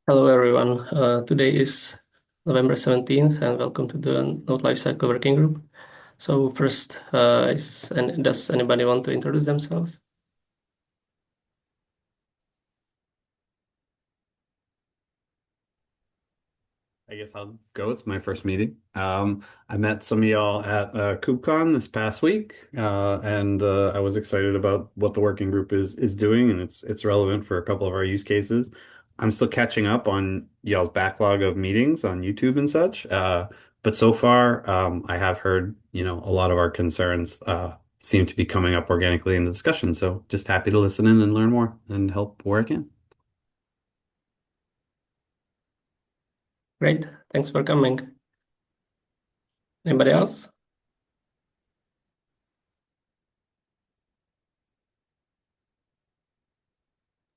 Hello, everyone. Today is November 17th, and welcome to the Node Lifecycle Working Group. So first, does anybody want to introduce themselves? I guess I'll go. It's my first meeting. I met some of y'all at KubeCon this past week, and I was excited about what the working group is doing, and it's relevant for a couple of our use cases. I'm still catching up on y'all's backlog of meetings on YouTube and such, but so far, I have heard, a lot of our concerns seem to be coming up organically in the discussion. So just happy to listen in and learn more and help where I can. Great, thanks for coming. Anybody else?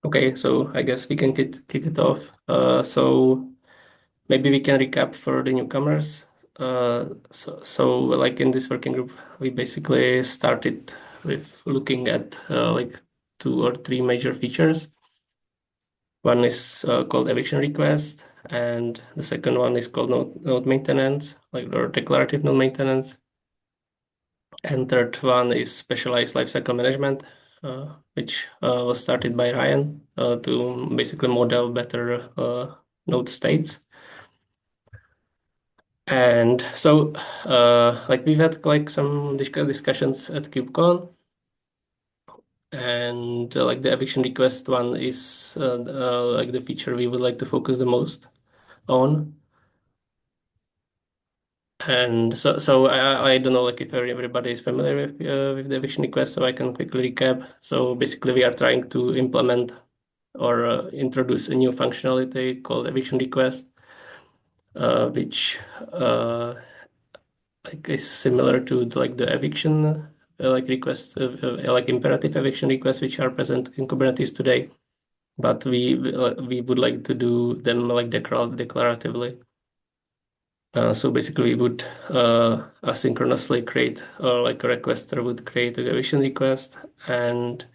Okay, so I guess we can kick it off. So maybe we can recap for the newcomers. So like in this working group, we basically started with looking at like two or three major features. One is called eviction request, and the second one is called node maintenance, like or declarative node maintenance. And third one is specialized lifecycle management, which was started by Ryan to basically model better node states. And so, like we've had like some discussions at KubeCon, and like the eviction request one is like the feature we would like to focus the most on. And so I don't know like if everybody is familiar with the eviction request, so I can quickly recap. So basically, we are trying to implement or introduce a new functionality called eviction request, which like is similar to like the eviction like request like imperative eviction requests which are present in Kubernetes today, but we would like to do them like declaratively. So basically, we would asynchronously create, or like a requester would create a eviction request, and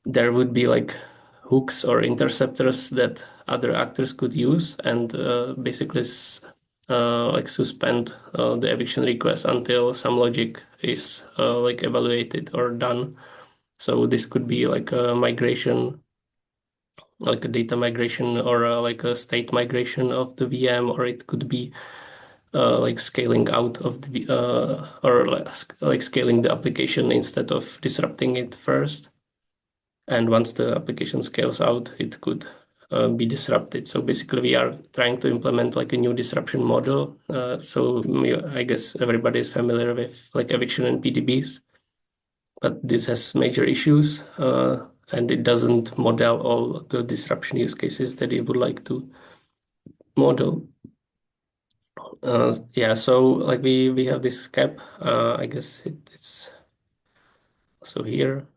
there would be like hooks or interceptors that other actors could use, and basically like suspend the eviction request until some logic is like evaluated or done. So this could be like a migration, like a data migration, or like a state migration of the VM, or it could be like scaling out of the or like scaling the application instead of disrupting it first. And once the application scales out, it could be disrupted. So basically, we are trying to implement like a new disruption model. I guess everybody is familiar with like eviction and PDBs, but this has major issues, and it doesn't model all the disruption use cases that we would like to model. Yeah, so like we have this cap. I guess it's so here.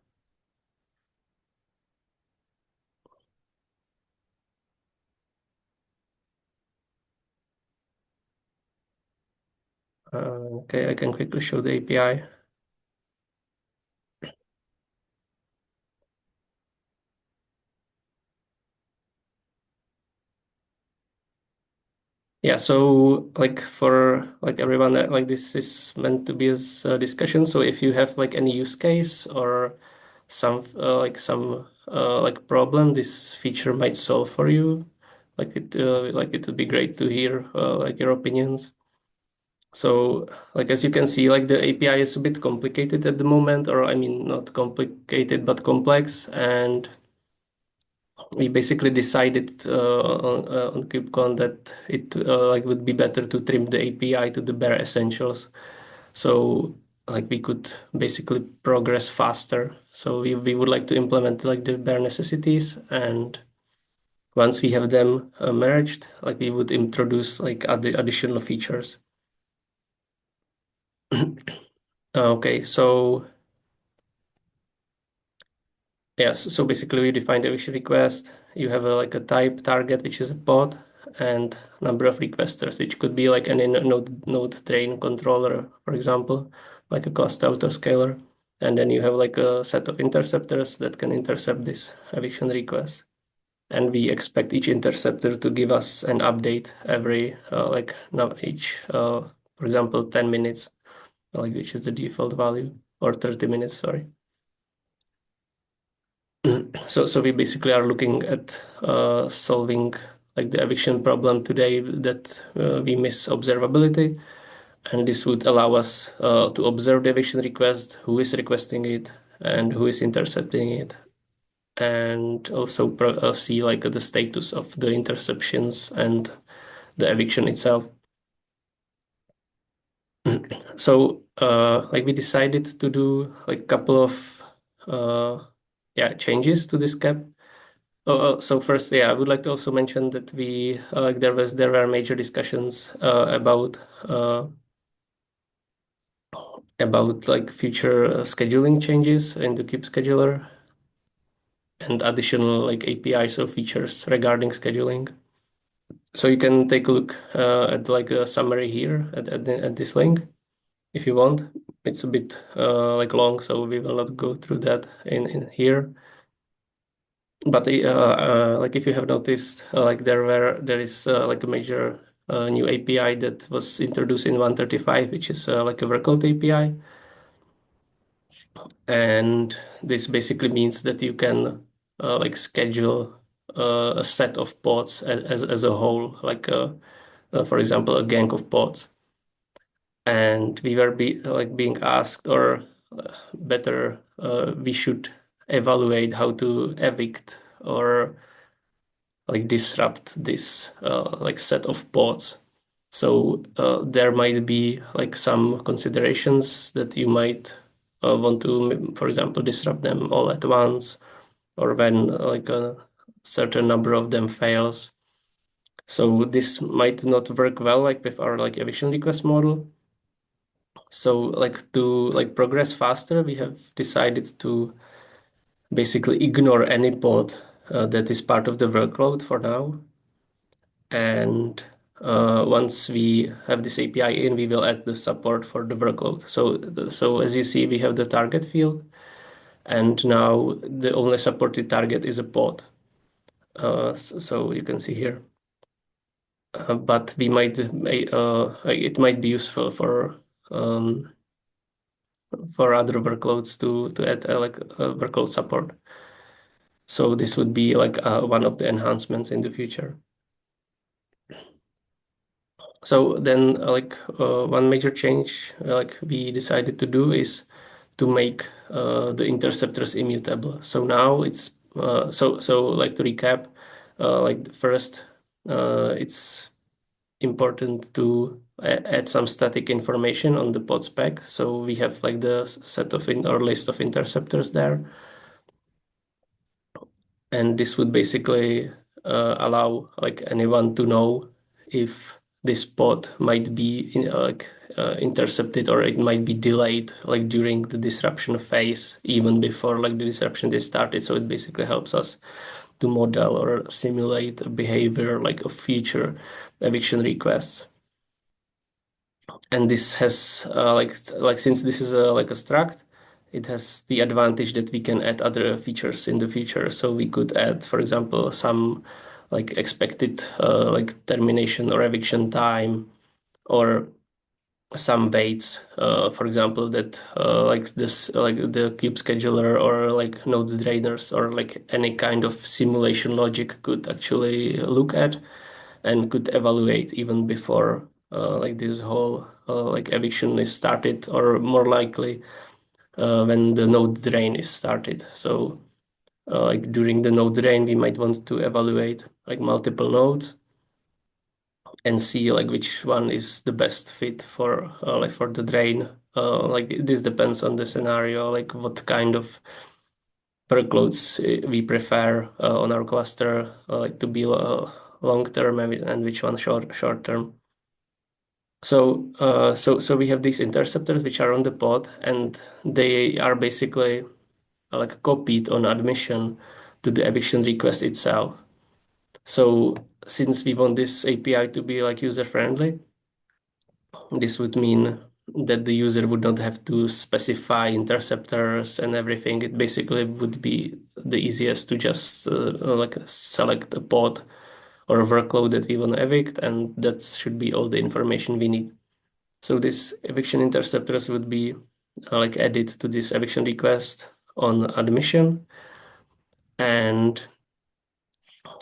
Okay, I can quickly show the API. Yeah, so like for like everyone that like this is meant to be as a discussion. So if you have like any use case or some like problem this feature might solve for you, like it would be great to hear like your opinions. So like as you can see, like the API is a bit complicated at the moment, or I mean not complicated but complex, and we basically decided on KubeCon that it like would be better to trim the API to the bare essentials, so like we could basically progress faster. So we would like to implement like the bare necessities, and once we have them merged, like we would introduce like other additional features. Okay, so yes, so basically we define the eviction request. You have like a type target, which is a pod, and number of requesters, which could be like any node train controller, for example, like a cluster autoscaler. And then you have like a set of interceptors that can intercept this eviction request. and we expect each interceptor to give us an update every like now each for example 10 minutes, like which is the default value, or 30 minutes, sorry. So we basically are looking at solving like the eviction problem today that we miss observability, and this would allow us to observe the eviction request, who is requesting it, and who is intercepting it, and also see like the status of the interceptions and the eviction itself. So like we decided to do like a couple of yeah changes to this cap. So first, yeah, I would like to also mention that we like there were major discussions about like future scheduling changes in the kube scheduler and additional like APIs or features regarding scheduling. So you can take a look at like a summary here at this link if you want. It's a bit like long, so we will not go through that in here. But like if you have noticed, like there is like a major new API that was introduced in 135, which is like a workload API, and this basically means that you can like schedule a set of pods as a whole, like for example a gang of pods. And we were being asked, or better, we should evaluate how to evict or like disrupt this like set of pods. So there might be like some considerations that you might want to, for example, disrupt them all at once, or when like a certain number of them fails. So this might not work well like with our like eviction request model. So like to like progress faster, we have decided to basically ignore any pod that is part of the workload for now. And once we have this API in, we will add the support for the workload. So as you see, we have the target field, and now the only supported target is a pod. So you can see here. But we might it might be useful for other workloads to add like workload support. So this would be like one of the enhancements in the future. So then like one major change like we decided to do is to make the interceptors immutable. So now it's so like to recap, like first it's important to add some static information on the pod spec. So we have like the set of or list of interceptors there. And this would basically allow like anyone to know if this pod might be intercepted, or it might be delayed like during the disruption phase, even before like the disruption is started. So it basically helps us to model or simulate a behavior like of future eviction requests. And this has like since this is like a struct, it has the advantage that we can add other features in the future. So we could add, for example, some like expected like termination or eviction time, or some weights, for example, that like this like the kube scheduler or like node drainers or like any kind of simulation logic could actually look at and could evaluate even before like this whole like eviction is started, or more likely when the node drain is started. So like during the node drain, we might want to evaluate like multiple nodes and see like which one is the best fit for like for the drain. Like this depends on the scenario, like what kind of workloads we prefer on our cluster, like to be long term, and which one short term. So we have these interceptors which are on the pod, and they are basically like copied on admission to the eviction request itself. So since we want this API to be like user friendly, this would mean that the user would not have to specify interceptors and everything. It basically would be the easiest to just like select a pod or a workload that we want to evict, and that should be all the information we need. So this eviction interceptors would be like added to this eviction request on admission. And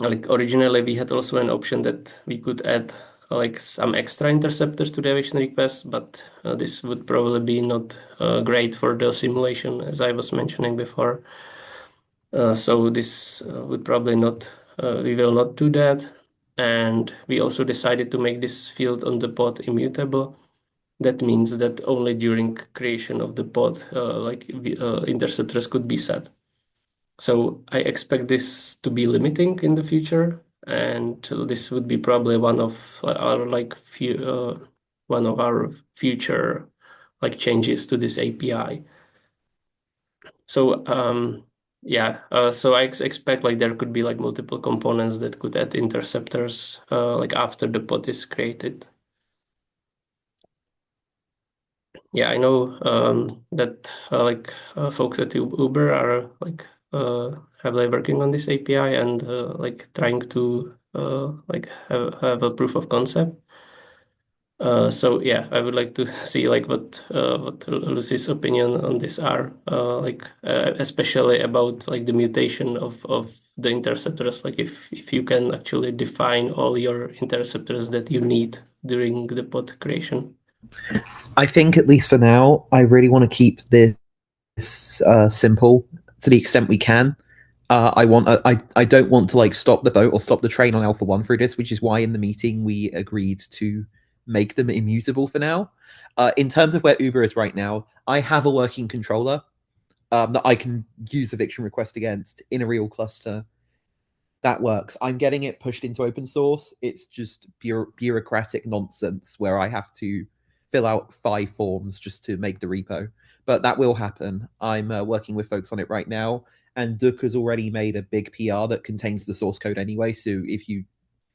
like originally we had also an option that we could add like some extra interceptors to the eviction request, but this would probably be not great for the simulation, as I was mentioning before. So this would probably not, we will not do that. And we also decided to make this field on the pod immutable. That means that only during creation of the pod, interceptors could be set. So I expect this to be limiting in the future, and this would be probably one of our future like changes to this API. So so I expect like there could be like multiple components that could add interceptors like after the pod is created. Yeah, I know that folks at Uber are like heavily working on this API and like trying to like have a proof of concept. So yeah, I would like to see like what Lucy's opinion on this are, especially about like the mutation of the interceptors. Like if you can actually define all your interceptors that you need during the pod creation. I think, at least for now, I really want to keep this simple to the extent we can. I don't want to like stop the boat or stop the train on Alpha One through this, which is why in the meeting we agreed to make them immutable for now. In terms of where Uber is right now, I have a working controller that I can use eviction request against in a real cluster. That works. I'm getting it pushed into open source. It's just bureaucratic nonsense where I have to fill out 5 forms just to make the repo. But that will happen. I'm working with folks on it right now, and Duke has already made a big PR that contains the source code anyway. So if you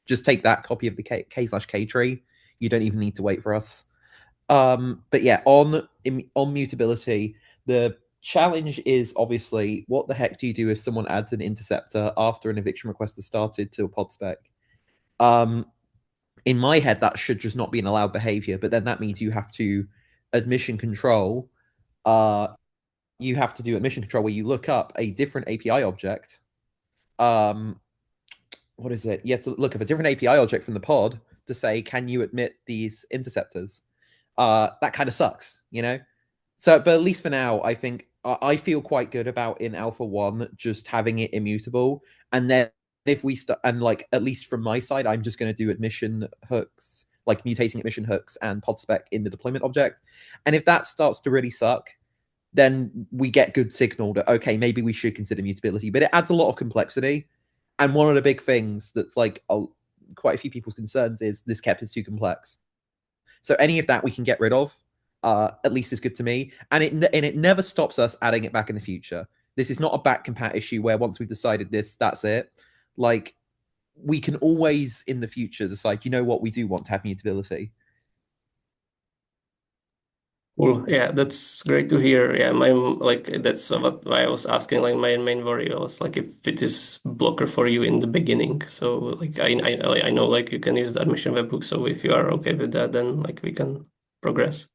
just take that copy of the K/K tree, you don't even need to wait for us. But yeah, on mutability, the challenge is obviously what the heck do you do if someone adds an interceptor after an eviction request has started to a pod spec? Um, in my head, that should just not be an allowed behavior, but then that means you have to admission control. Uh, you have to do admission control where you look up a different API object. What is it? You have to look up a different API object from the pod to say, can you admit these interceptors? That kind of sucks, you know? So, but at least for now, I think I feel quite good about in Alpha 1 just having it immutable. And then if we start, and like, at least from my side, I'm just going to do admission hooks, like mutating admission hooks and pod spec in the deployment object. And if that starts to really suck, then we get good signal that, okay, maybe we should consider mutability. But it adds a lot of complexity. And one of the big things that's like quite a few people's concerns is this KEP is too complex. So any of that we can get rid of, at least is good to me. And it never stops us adding it back in the future. This is not a back compat issue where once we've decided this, that's it. Like we can always in the future decide, you know what, we do want to have mutability. Cool. Yeah, that's great to hear. Yeah, that's what I was asking. Like my main worry was like if it is blocker for you in the beginning. So like I know like you can use the admission webhook. So if you are okay with that, then like we can progress.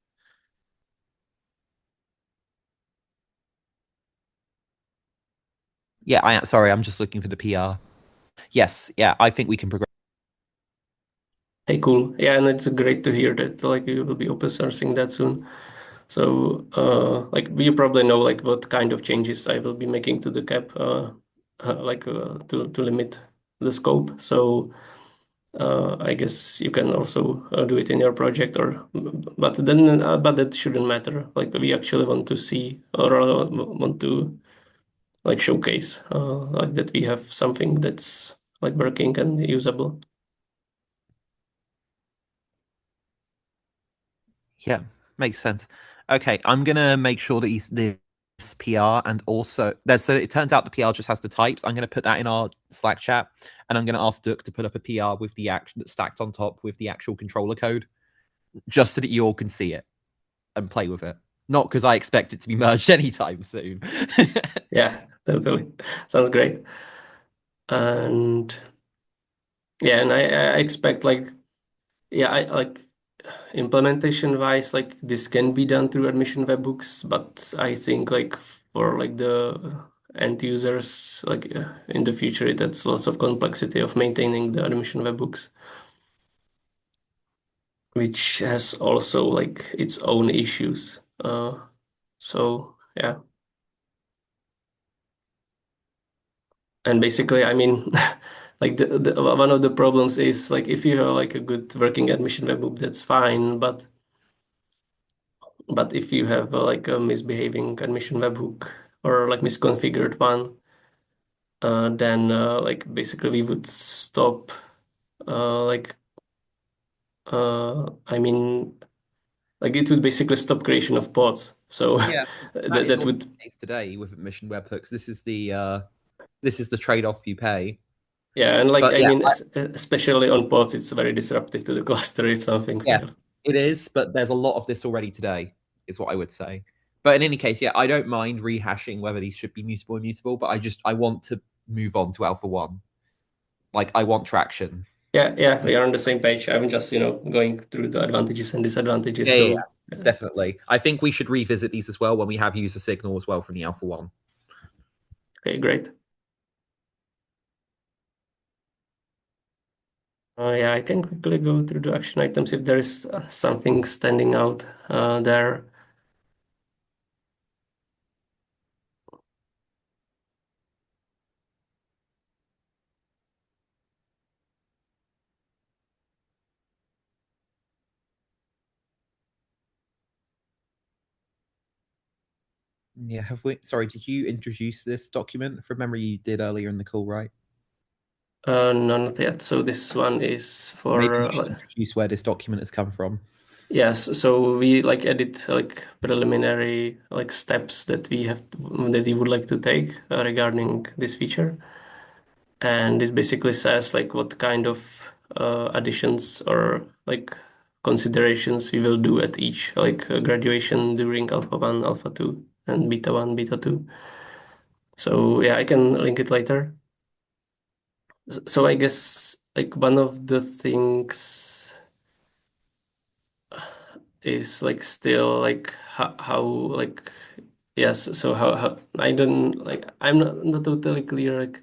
Yeah, sorry, I'm just looking for the PR. Yes, yeah, I think we can progress. Hey, cool. Yeah, and it's great to hear that like you will be open sourcing that soon. So like you probably know like what kind of changes I will be making to the cap to limit the scope. So I guess you can also do it in your project but that shouldn't matter. Like we actually want to see or want to like showcase like that we have something that's like working and usable. Yeah, makes sense. Okay, I'm gonna make sure that he's this PR and also there's so it turns out the PR just has the types. I'm gonna put that in our Slack chat and I'm gonna ask Duke to put up a PR with the action that's stacked on top with the actual controller code, just so that you all can see it. and play with it. Not because I expect it to be merged anytime soon. Yeah, totally. Sounds great. And yeah, and I expect like yeah, I like implementation wise, like this can be done through admission webhooks, but I think like for like the end users, like in the future, that's lots of complexity of maintaining the admission webhooks, which has also like its own issues. So yeah, and basically, I mean, like the one of the problems is like if you have like a good working admission webhook, that's fine, but if you have like a misbehaving admission webhook or like misconfigured one, then like basically we would stop like I mean like it would basically stop creation of pods. So Yeah, that that is that also would the case today with admission webhooks. This is the trade-off you pay. yeah, and like But I yeah, mean especially on pods, it's very disruptive to the cluster if something yes, fails. it is, but there's a lot of this already today, is what I would say. But in any case, yeah, I don't mind rehashing whether these should be mutable or immutable, but I want to move on to Alpha 1. Like I want traction. Yeah, we are on the same page. I'm just, going through the advantages and disadvantages. Yeah, yeah, yeah, So, definitely. I think we should revisit these as well when we have user signal as well from the Alpha 1. okay, great. Yeah, I can quickly go through the action items if there is something standing out there. Yeah, have we? Sorry, did you introduce this document? From memory, you did earlier in the call, right? No, not yet. So this one is Maybe for you should introduce where this document has come from. yes. So we like edit like preliminary like steps that we would like to take regarding this feature, and this basically says like what kind of additions or like considerations we will do at each like graduation during Alpha 1, Alpha 2, and Beta 1, Beta 2. So yeah, I can link it later. So I guess like one of the things is like still like how like yes, so how I don't like I'm not totally clear like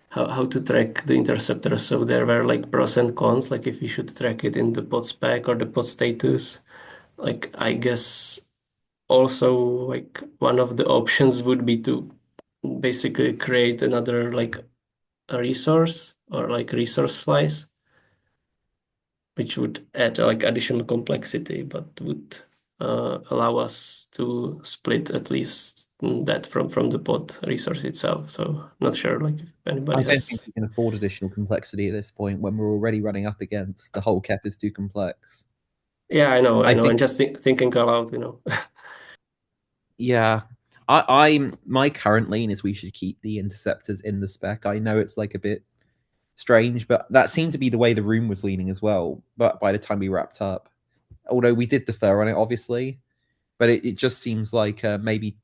how to track the interceptor. So there were like pros and cons, like if we should track it in the pod spec or the pod status. Like I guess also like one of the options would be to basically create another like a resource or like resource slice, which would add like additional complexity, but would allow us to split at least that from the pod resource itself. So not sure like if I anybody don't think has. we can afford additional complexity at this point when we're already running up against the whole cap is too complex. Yeah, I I know. think, I'm just thinking aloud. yeah, my current lean is we should keep the interceptors in the spec. I know it's like a bit strange, but that seemed to be the way the room was leaning as well. But by the time we wrapped up, although we did defer on it, obviously, but it just seems like maybe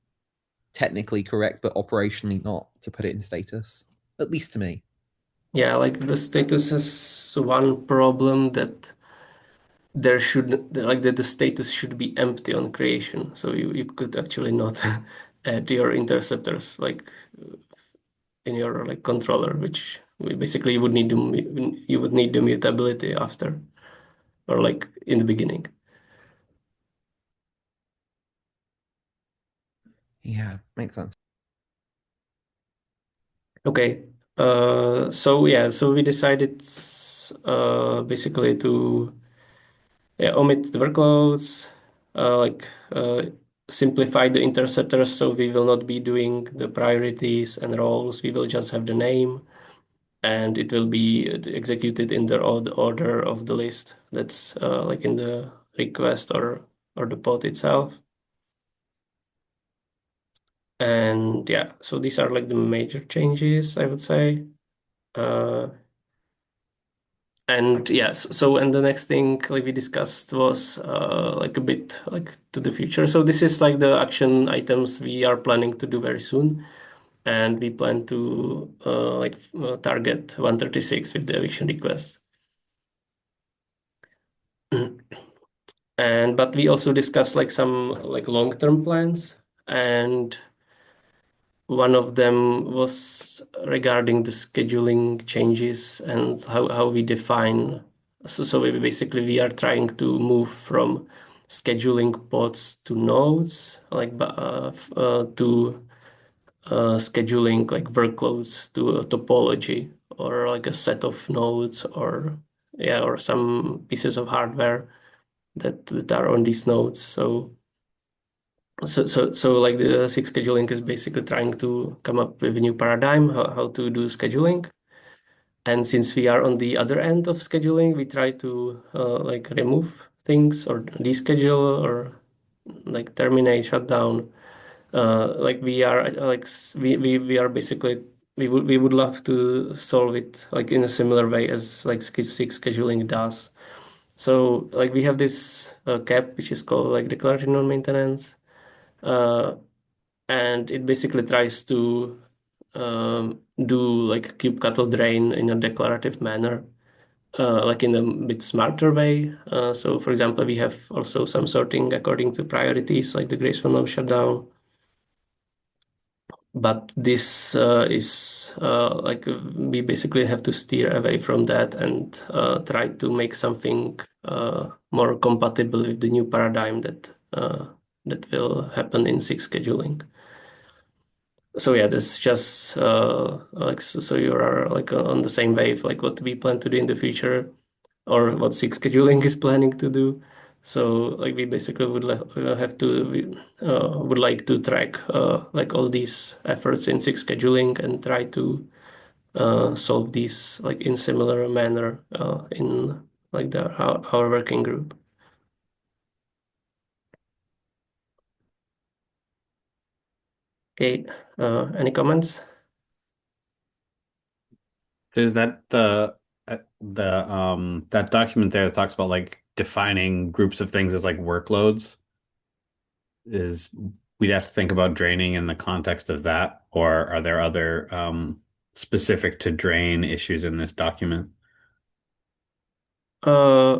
technically correct, but operationally not to put it in status, at least to me. Yeah, like the status has one problem that there should like that the status should be empty on creation. So you could actually not add your interceptors like in your like controller, which basically you would need the mutability after or like in the beginning. Yeah, makes sense. Okay. So yeah, so we decided basically to omit the workloads, like simplify the interceptors so we will not be doing the priorities and roles. We will just have the name and it will be executed in the order of the list that's like in the request or the pod itself. And yeah, so these are like the major changes, I would say. Uh, And yes, so and the next thing like we discussed was like a bit like to the future. So this is like the action items we are planning to do very soon, and we plan to target 136 with the eviction request. And but we also discussed like some like long-term plans, and one of them was regarding the scheduling changes and how we define. So basically we are trying to move from scheduling pods to nodes, like to scheduling like workloads to a topology or like a set of nodes or yeah or some pieces of hardware that are on these nodes. So like the six scheduling is basically trying to come up with a new paradigm how to do scheduling. And since we are on the other end of scheduling, we try to like remove things or deschedule or like terminate, shut down. Like we are we are basically we would love to solve it like in a similar way as like six scheduling does. So like we have this cap which is called like declarative non-maintenance. Uh, and it basically tries to do like kubectl drain in a declarative manner, like in a bit smarter way. So, for example, we have also some sorting according to priorities, like the graceful no shutdown. But this is like we basically have to steer away from that and try to make something more compatible with the new paradigm that will happen in six scheduling. So yeah, this just like so you are like on the same wave like what we plan to do in the future or what six scheduling is planning to do. So like we basically have to would like to track like all these efforts in six scheduling and try to solve these like in similar manner in like our working group. Okay, any comments? There's that document there that talks about like defining groups of things as like workloads is we'd have to think about draining in the context of that, or are there other specific to drain issues in this document? Uh,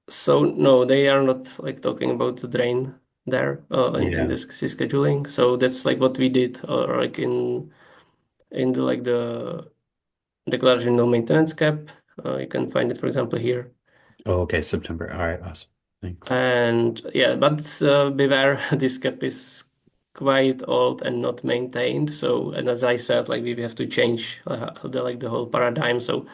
so no, they are not like talking about the drain there in Yeah. this scheduling. So that's like what we did, or like in the like the declaration no maintenance cap. You can find it, for example, here. Oh, okay, September. All right, awesome. Thanks. And yeah, but beware, this cap is quite old and not maintained. So, and as I said, like we have to change the whole paradigm. So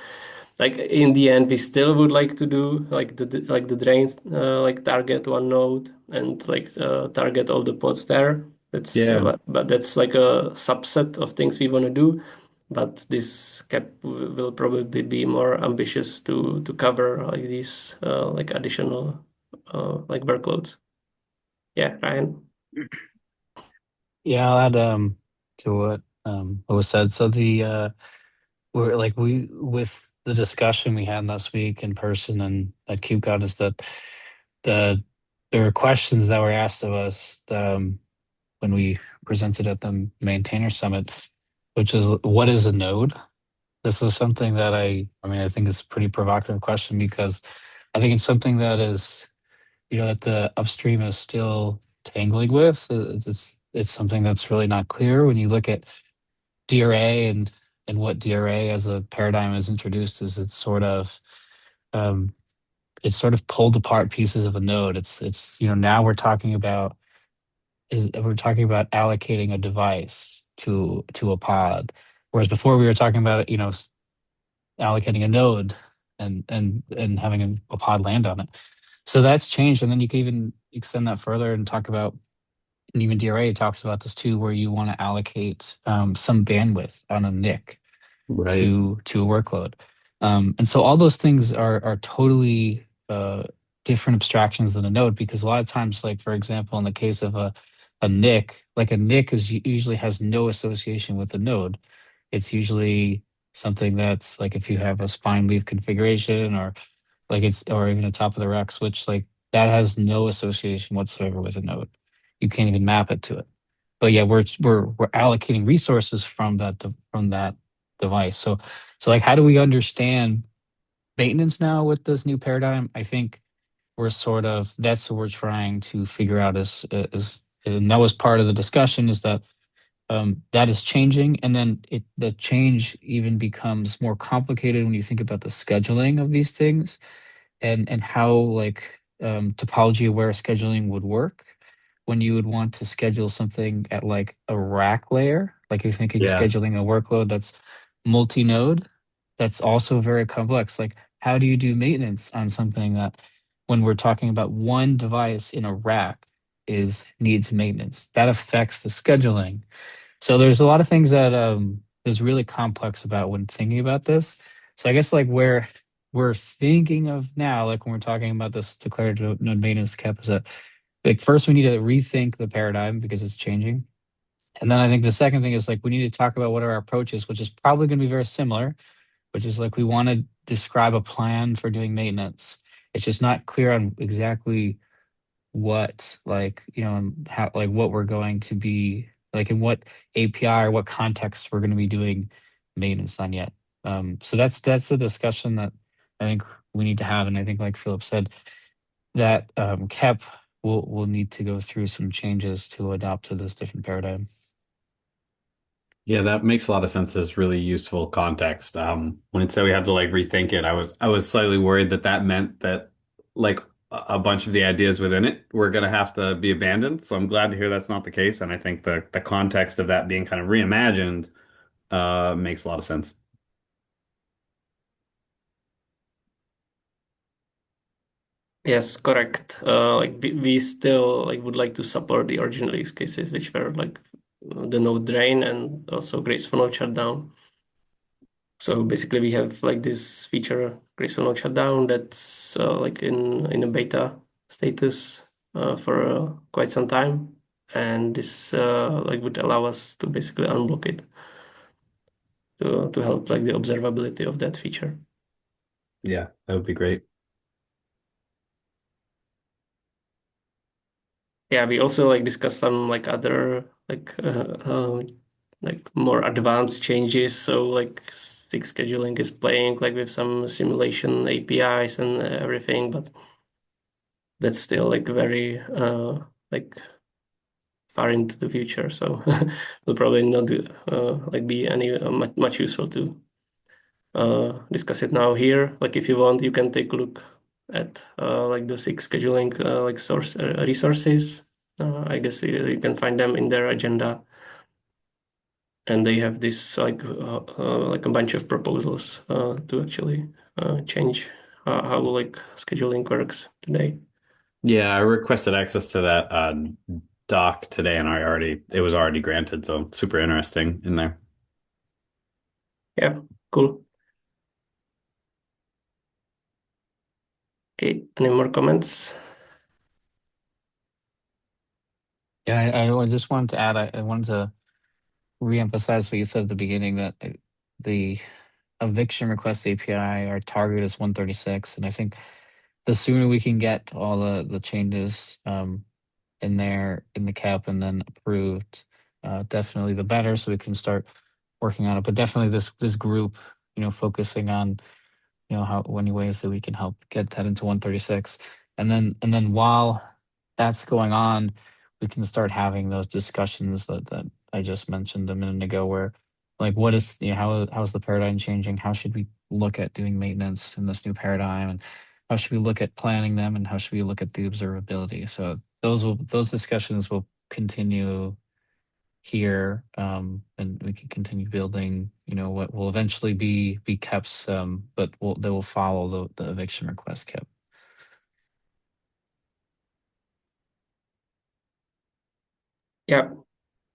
like in the end we still would like to do like the drain like target one node and like target all the pods there. That's Yeah, but that's like a subset of things we want to do, but this cap will probably be more ambitious to cover like these like additional like workloads. Yeah, Ryan. Yeah, I'll add to what was said. So we're like we with the discussion we had last week in person and at KubeCon is that the there were questions that were asked of us when we presented at the Maintainer Summit, which is what is a node? This is something that I mean I think it's a pretty provocative question because I think it's something that is that the upstream is still tangling with. It's something that's really not clear when you look at DRA and what DRA as a paradigm is introduced is um, it's sort of pulled apart pieces of a node. It's now we're talking about allocating a device to a pod, whereas before we were talking about allocating a node and having a pod land on it. So that's changed, and then you can even extend that further and talk about, and even DRA talks about this too, where you want to allocate some bandwidth on a NIC right. to a workload. And so all those things are totally different abstractions than a node, because a lot of times, like for example, in the case of a NIC, like a NIC usually has no association with a node. It's usually something that's like if you have a spine leaf configuration or like it's or even a top of the rack switch, like that has no association whatsoever with a node. You can't even map it to it. But yeah, we're allocating resources from from that device. So like how do we understand maintenance now with this new paradigm? I think we're sort of that's what we're trying to figure out is and that was part of the discussion is that that is changing, and then the change even becomes more complicated when you think about the scheduling of these things and how like topology aware scheduling would work when you would want to schedule something at like a rack layer, like you're thinking Yeah. scheduling a workload that's multi-node, that's also very complex. Like how do you do maintenance on something that when we're talking about one device in a rack is needs maintenance that affects the scheduling. So there's a lot of things that is really complex about when thinking about this. So I guess like where we're thinking of now, like when we're talking about this declared node maintenance cap, is that like first we need to rethink the paradigm because it's changing. And then I think the second thing is like we need to talk about what our approach is, which is probably going to be very similar, which is like we want to describe a plan for doing maintenance. It's just not clear on exactly what like and how like what we're going to be like in what API or what context we're going to be doing maintenance on yet. So that's a discussion that I think we need to have, and I think like Philip said that KEP will need to go through some changes to adopt to this different paradigm. Yeah, that makes a lot of sense as really useful context. When it said we had to like rethink it, I was slightly worried that that meant that like a bunch of the ideas within it were going to have to be abandoned. So I'm glad to hear that's not the case, and I think the context of that being kind of reimagined makes a lot of sense. Yes, correct. Like we still like would like to support the original use cases, which were like the node drain and also graceful node shutdown. So basically, we have like this feature, graceful node shutdown, that's like in a beta status for quite some time, and this like would allow us to basically unblock it to help like the observability of that feature. Yeah, that would be great. Yeah, we also like discussed some like other like more advanced changes. So like stick scheduling is playing like with some simulation APIs and everything, but that's still like very like far into the future. So will probably not like be any much useful to discuss it now here. Like if you want, you can take a look at like the six scheduling like source resources. I guess you can find them in their agenda, and they have this like a bunch of proposals to actually change how like scheduling works today. Yeah, I requested access to that doc today, and it was already granted, so super interesting in there. Yeah, cool. Okay, any more comments? Yeah, I just wanted to add, I wanted to reemphasize what you said at the beginning that the eviction request API, our target is 136, and I think the sooner we can get all the changes in there in the cap and then approved, definitely the better, so we can start working on it. But definitely this group, focusing on how any ways that we can help get that into 136, and then while that's going on, we can start having those discussions that I just mentioned a minute ago, where like what is how's the paradigm changing? How should we look at doing maintenance in this new paradigm, and how should we look at planning them, and how should we look at the observability? So those discussions will continue here, and we can continue building, what will eventually be KEPs, but they will follow the eviction request KEP. Yeah,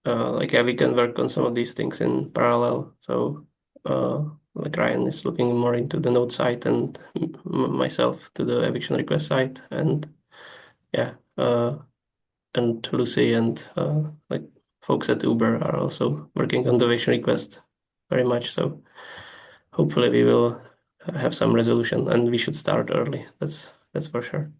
like yeah, we can work on some of these things in parallel. So like Ryan is looking more into the node side and myself to the eviction request side, and yeah, and Lucy and like folks at Uber are also working on the eviction request very much. So hopefully we will have some resolution, and we should start early. That's for sure.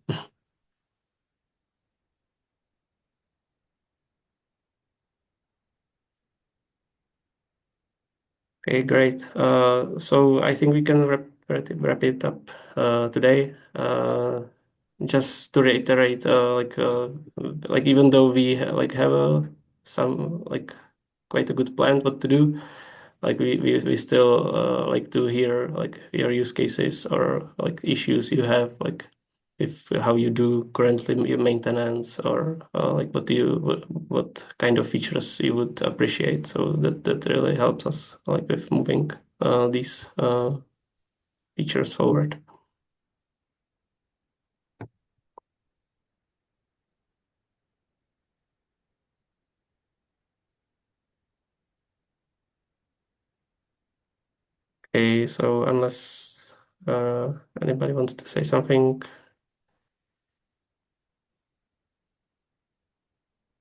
Okay, great. So I think we can wrap it up today. Just to reiterate, like even though we have some like quite a good plan what to do, like we still like to hear like your use cases or like issues you have, like if how you do currently your maintenance, or like what kind of features you would appreciate. So that really helps us like with moving these features forward. Okay, so unless anybody wants to say something,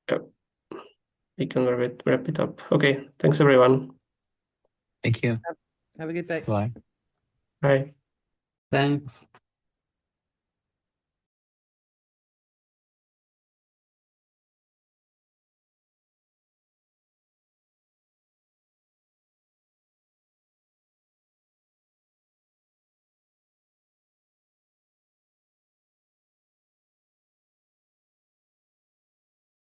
yeah, we can wrap it up. Okay, thanks everyone. Thank you. Have a good day. Bye. Bye. Thanks.